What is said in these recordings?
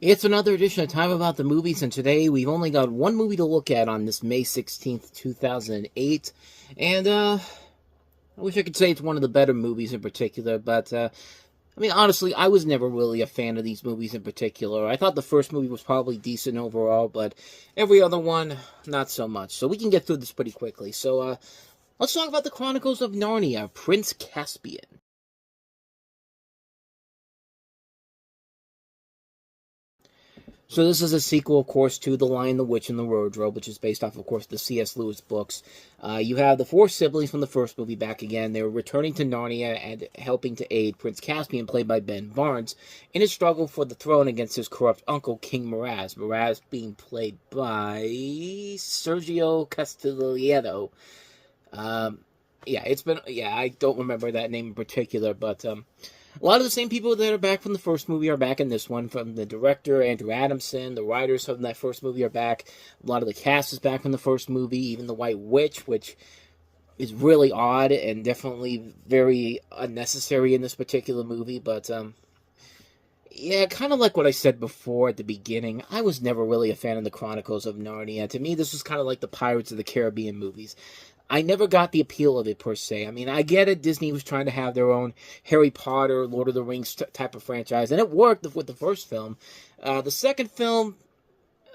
It's another edition of Time About the Movies, and today we've only got one movie to look at on this May 16th, 2008. And, I wish I could say it's one of the better movies in particular, but, I mean, honestly, I was never really a fan of these movies in particular. I thought the first movie was probably decent overall, but every other one, not so much. So we can get through this pretty quickly. So, let's talk about the Chronicles of Narnia, Prince Caspian. So this is a sequel, of course, to The Lion, the Witch, and the Wardrobe, which is based off, of course, the C.S. Lewis books. You have the four siblings from the first movie back again. They're returning to Narnia and helping to aid Prince Caspian, played by Ben Barnes, in his struggle for the throne against his corrupt uncle, King Miraz. Miraz being played by Sergio Castellano. I don't remember that name in particular, but a lot of the same people that are back from the first movie are back in this one. From the director, Andrew Adamson, the writers from that first movie are back. A lot of the cast is back from the first movie, even the White Witch, which is really odd and definitely very unnecessary in this particular movie. But, yeah, kind of like what I said before at the beginning, I was never really a fan of the Chronicles of Narnia. To me, this was kind of like the Pirates of the Caribbean movies. I never got the appeal of it, per se. I mean, I get it, Disney was trying to have their own Harry Potter, Lord of the Rings type of franchise, and it worked with the first film. The second film,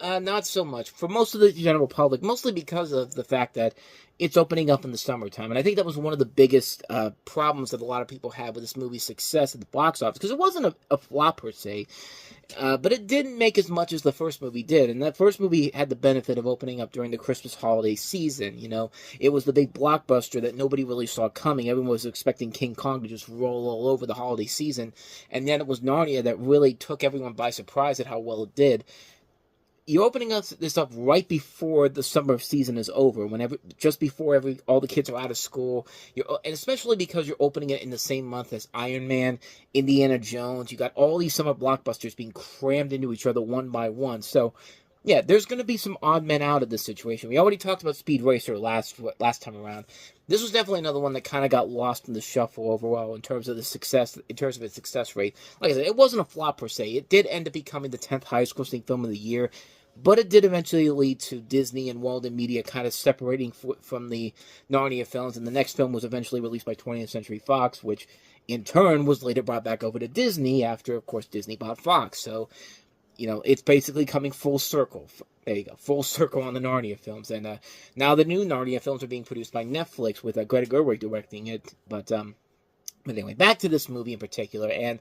not so much. For most of the general public, mostly because of the fact that it's opening up in the summertime. And I think that was one of the biggest problems that a lot of people had with this movie's success at the box office, because it wasn't a flop, per se. But it didn't make as much as the first movie did, and that first movie had the benefit of opening up during the Christmas holiday season, you know. It was the big blockbuster that nobody really saw coming. Everyone was expecting King Kong to just roll all over the holiday season, and then it was Narnia that really took everyone by surprise at how well it did. You're opening this up right before the summer season is over, just before all the kids are out of school, and especially because you're opening it in the same month as Iron Man, Indiana Jones. You got all these summer blockbusters being crammed into each other one by one. So, yeah, there's going to be some odd men out of this situation. We already talked about Speed Racer last time around. This was definitely another one that kind of got lost in the shuffle overall in terms of its success rate. Like I said, it wasn't a flop per se. It did end up becoming the 10th highest grossing film of the year, but it did eventually lead to Disney and Walden Media kind of separating from the Narnia films, and the next film was eventually released by 20th Century Fox, which in turn was later brought back over to Disney after, of course, Disney bought Fox. So, you know, it's basically coming full circle. There you go, full circle on the Narnia films. And now the new Narnia films are being produced by Netflix with Greta Gerwig directing it. But anyway, back to this movie in particular. And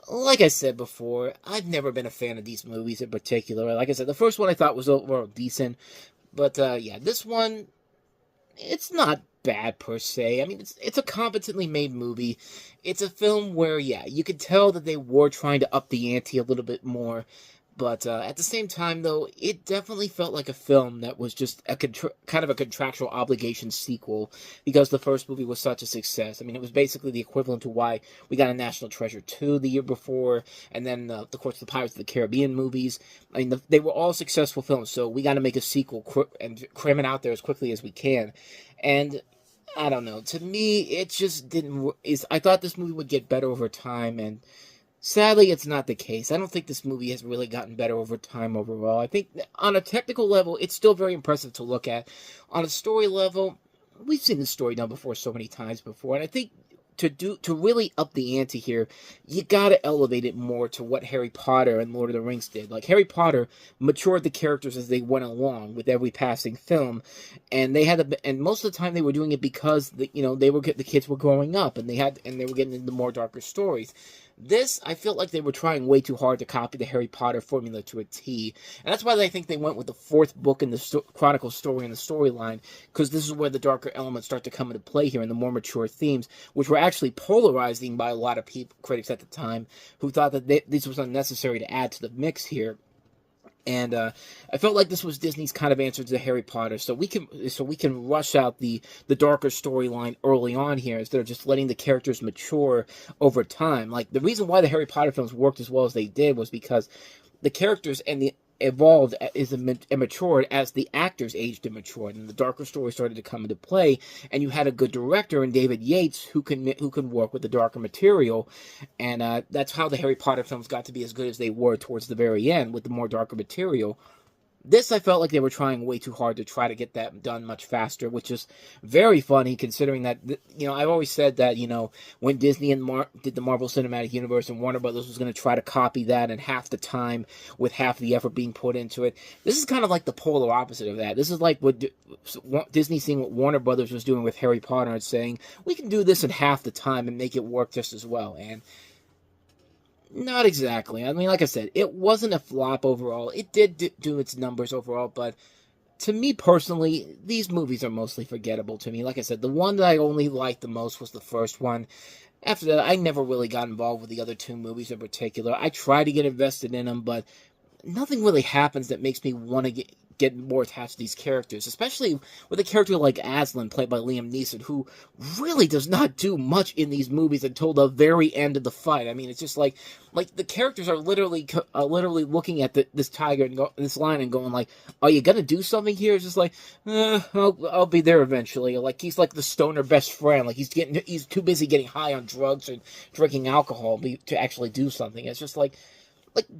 like I said before, I've never been a fan of these movies in particular. Like I said, the first one I thought was overall decent. But yeah, this one, it's not bad per se. I mean, it's a competently made movie. It's a film where, yeah, you could tell that they were trying to up the ante a little bit more. But at the same time, though, it definitely felt like a film that was just kind of a contractual obligation sequel, because the first movie was such a success. I mean, it was basically the equivalent to why we got a National Treasure 2 the year before, and then, of course, the Pirates of the Caribbean movies. I mean, they were all successful films, so we got to make a sequel and cram it out there as quickly as we can. And I don't know. To me, it just didn't. I thought this movie would get better over time, and sadly, it's not the case. I don't think this movie has really gotten better over time overall. I think on a technical level, it's still very impressive to look at. On a story level, we've seen this story done before so many times before, and I think to really up the ante here, you gotta elevate it more to what Harry Potter and Lord of the Rings did. Like, Harry Potter matured the characters as they went along with every passing film, and and most of the time they were doing it because the kids were growing up, and they were getting into more darker stories. This, I felt like they were trying way too hard to copy the Harry Potter formula to a T. And that's why I think they went with the fourth book in the Chronicle story and the storyline, because this is where the darker elements start to come into play here, and the more mature themes, which were actually polarizing by a lot of critics at the time, who thought that this was unnecessary to add to the mix here. And I felt like this was Disney's kind of answer to Harry Potter, so we can rush out the darker storyline early on here instead of just letting the characters mature over time. Like, the reason why the Harry Potter films worked as well as they did was because the characters and evolved, and matured as the actors aged and matured, and the darker story started to come into play, and you had a good director in David Yates who can work with the darker material, and that's how the Harry Potter films got to be as good as they were towards the very end with the more darker material. This, I felt like they were trying way too hard to try to get that done much faster, which is very funny considering that, I've always said that, when Disney did the Marvel Cinematic Universe and Warner Brothers was going to try to copy that in half the time with half the effort being put into it. This is kind of like the polar opposite of that. This is like what Disney seeing what Warner Brothers was doing with Harry Potter and saying, we can do this in half the time and make it work just as well. And not exactly. I mean, like I said, it wasn't a flop overall. It did do its numbers overall, but to me personally, these movies are mostly forgettable to me. Like I said, the one that I only liked the most was the first one. After that, I never really got involved with the other two movies in particular. I tried to get invested in them, but nothing really happens that makes me want to get more attached to these characters, especially with a character like Aslan, played by Liam Neeson, who really does not do much in these movies until the very end of the fight. I mean, it's just like the characters are literally looking at this tiger and this lion and going like, "Are you gonna do something here?" It's just like, I'll be there eventually. Like he's like the stoner best friend. Like he's too busy getting high on drugs and drinking alcohol to actually do something. It's just like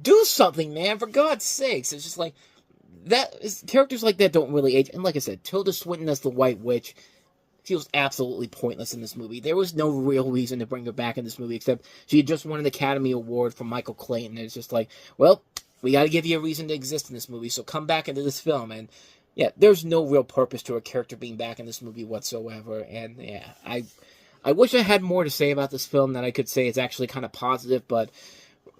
do something, man, for God's sakes. It's just like characters like that don't really age. And like I said, Tilda Swinton as the White Witch feels absolutely pointless in this movie. There was no real reason to bring her back in this movie except she had just won an Academy Award from Michael Clayton. And it's just like, well, we got to give you a reason to exist in this movie, so come back into this film. And yeah, there's no real purpose to a character being back in this movie whatsoever. And yeah, I wish I had more to say about this film that I could say it's actually kind of positive, but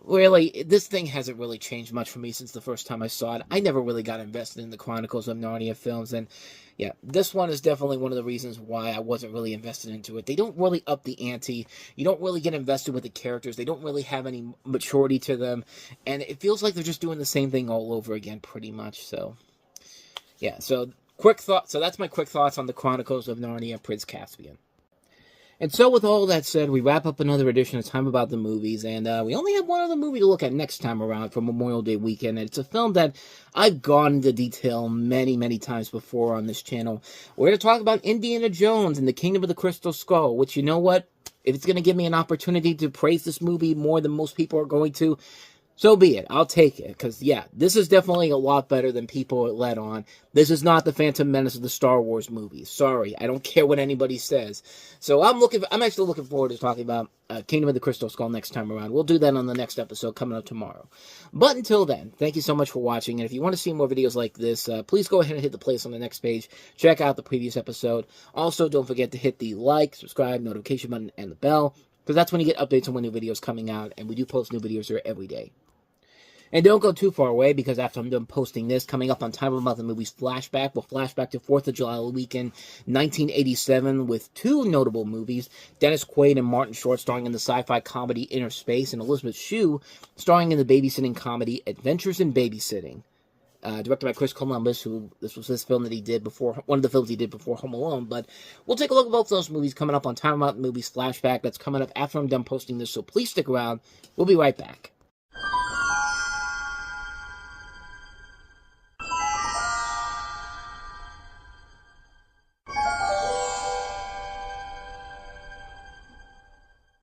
really, this thing hasn't really changed much for me since the first time I saw it. I never really got invested in the Chronicles of Narnia films, and yeah, this one is definitely one of the reasons why I wasn't really invested into it. They don't really up the ante. You don't really get invested with the characters. They don't really have any maturity to them, and it feels like they're just doing the same thing all over again, pretty much. So, yeah, so quick thought. So that's my quick thoughts on the Chronicles of Narnia, Prince Caspian. And so with all that said, we wrap up another edition of Time About the Movies, and we only have one other movie to look at next time around for Memorial Day weekend, and it's a film that I've gone into detail many, many times before on this channel. We're going to talk about Indiana Jones and the Kingdom of the Crystal Skull, which, you know what, if it's going to give me an opportunity to praise this movie more than most people are going to, so be it. I'll take it. Because, yeah, this is definitely a lot better than people let on. This is not the Phantom Menace of the Star Wars movies. Sorry. I don't care what anybody says. So I'm actually looking forward to talking about Kingdom of the Crystal Skull next time around. We'll do that on the next episode coming up tomorrow. But until then, thank you so much for watching. And if you want to see more videos like this, please go ahead and hit the playlist on the next page. Check out the previous episode. Also, don't forget to hit the like, subscribe, notification button, and the bell. Because that's when you get updates on when new videos coming out. And we do post new videos here every day. And don't go too far away, because after I'm done posting this, coming up on Time About the Movies Flashback, we'll flashback to 4th of July weekend 1987 with two notable movies, Dennis Quaid and Martin Short starring in the sci-fi comedy Inner Space, and Elizabeth Shue starring in the babysitting comedy Adventures in Babysitting. Directed by Chris Columbus, who this was his film that he did before, one of the films he did before Home Alone. But we'll take a look at both those movies coming up on Time About the Movies Flashback. That's coming up after I'm done posting this, so please stick around. We'll be right back.